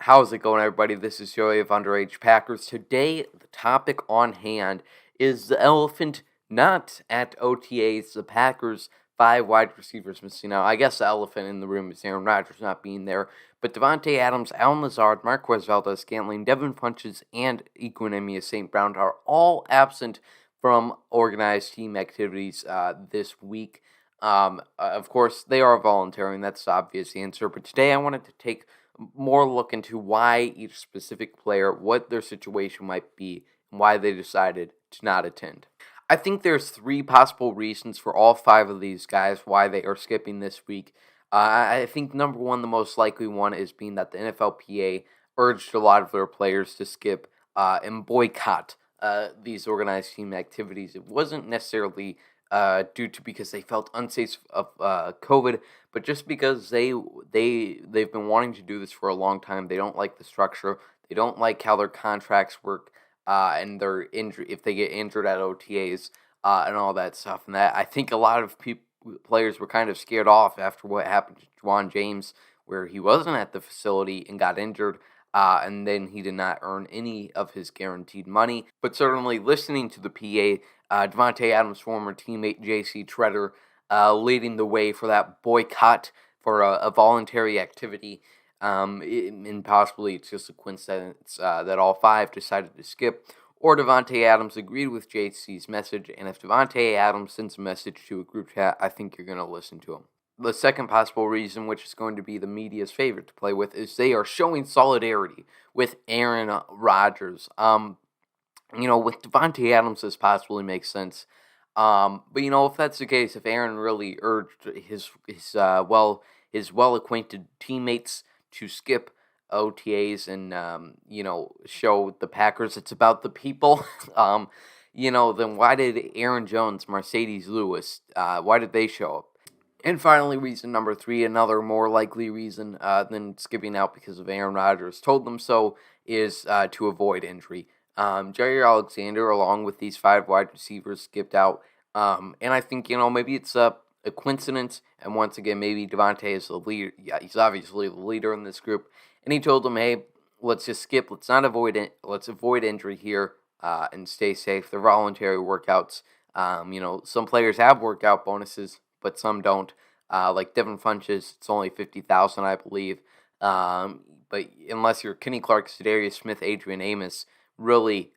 How's it going, everybody? This is Joey of Underage Packers. Today, the topic on hand is the elephant not at OTAs. The Packers' 5 wide receivers missing out. I guess the elephant in the room is Aaron Rodgers not being there. But Davante Adams, Lazard, Marqez Valdes Scantling, Devin Funchess, and Equinemius St. Brown are all absent from organized team activities this week. Of course, they are voluntary, and that's the obvious answer. But today, I wanted to take more look into why each specific player, what their situation might be, and why they decided to not attend. I think there's 3 possible reasons for all 5 of these guys why they are skipping this week. I think number one, the most likely one, is being that the NFLPA urged a lot of their players to skip and boycott these organized team activities. It wasn't necessarily due to because they felt unsafe of COVID, but just because they've been wanting to do this for a long time. They don't like the structure. They don't like how their contracts work, and their injury if they get injured at OTAs and all that stuff. And that I think a lot of players were kind of scared off after what happened to Juwan James, where he wasn't at the facility and got injured. And then he did not earn any of his guaranteed money. But certainly listening to the PA, Davante Adams' former teammate J.C. Treader leading the way for that boycott for a voluntary activity. And possibly it's just a coincidence that all 5 decided to skip. Or Davante Adams agreed with JC's message. And if Davante Adams sends a message to a group chat, I think you're going to listen to him. The second possible reason, which is going to be the media's favorite to play with, is they are showing solidarity with Aaron Rodgers. With Davante Adams, this possibly makes sense. But if that's the case, if Aaron really urged his well-acquainted teammates to skip OTAs and show the Packers it's about the people, then why did Aaron Jones, Mercedes Lewis, why did they show up? And finally, reason number 3, another more likely reason than skipping out because of Aaron Rodgers told them so, is to avoid injury. Jerry Alexander, along with these 5 wide receivers, skipped out. And I think, maybe it's a coincidence. And once again, maybe Davante is the leader. Yeah, he's obviously the leader in this group. And he told them, hey, let's just skip. Let's not avoid it. Let's avoid injury here and stay safe. They're voluntary workouts. Some players have workout bonuses, but some don't. Like Devin Funchess, it's only $50,000, I believe. But unless you're Kenny Clark, Za'Darius Smith, Adrian Amos, really,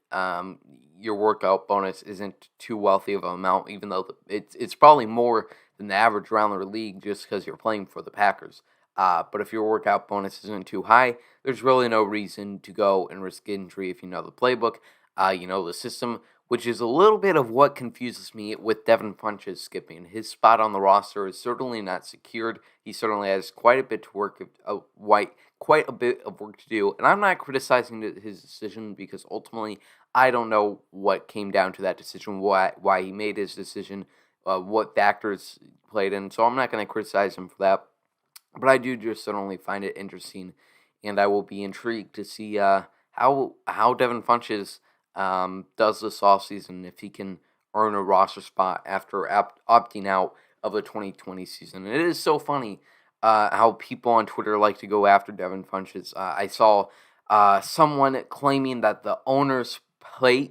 your workout bonus isn't too wealthy of an amount, even though it's probably more than the average around the league just because you're playing for the Packers. But if your workout bonus isn't too high, there's really no reason to go and risk injury if you know the playbook, the system, which is a little bit of what confuses me with Devin Funchess skipping. His spot on the roster is certainly not secured. He certainly has quite a bit of work to do, and I'm not criticizing his decision because ultimately I don't know what came down to that decision, why he made his decision, what factors played in. So I'm not going to criticize him for that, but I do just certainly find it interesting, and I will be intrigued to see how Devin Funchess does this offseason, if he can earn a roster spot after opting out of the 2020 season. And it is so funny how people on Twitter like to go after Devin Funchess. I saw someone claiming that the owners pay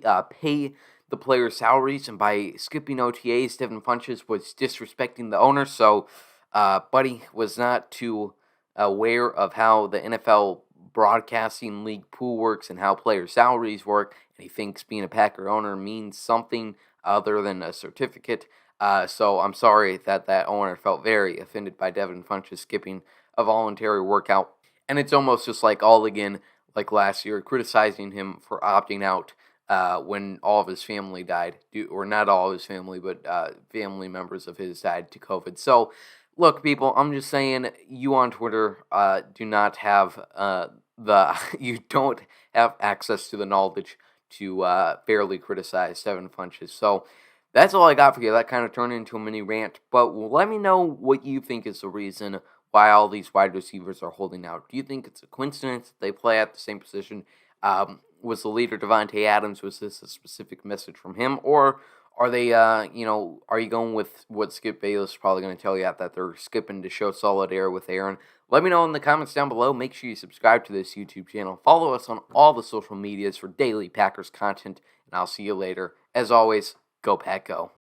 the players' salaries, and by skipping OTAs, Devin Funchess was disrespecting the owners. So Buddy was not too aware of how the NFL broadcasting league pool works and how player salaries work, and he thinks being a Packer owner means something other than a certificate. So I'm sorry that owner felt very offended by Devin Funchess skipping a voluntary workout. And it's almost just like all again, like last year, criticizing him for opting out when all of his family died, or not all of his family, but family members of his died to COVID. So, look, people, I'm just saying, you on Twitter do not have you don't have access to the knowledge to fairly criticize Devin Funchess. So that's all I got for you. That kind of turned into a mini rant. But let me know what you think is the reason why all these wide receivers are holding out. Do you think it's a coincidence that they play at the same position? Was the leader Davante Adams? Was this a specific message from him? Or Are they, are you going with what Skip Bayless is probably going to tell you that they're skipping to show solid air with Aaron? Let me know in the comments down below. Make sure you subscribe to this YouTube channel. Follow us on all the social medias for daily Packers content, and I'll see you later. As always, go Pack Go.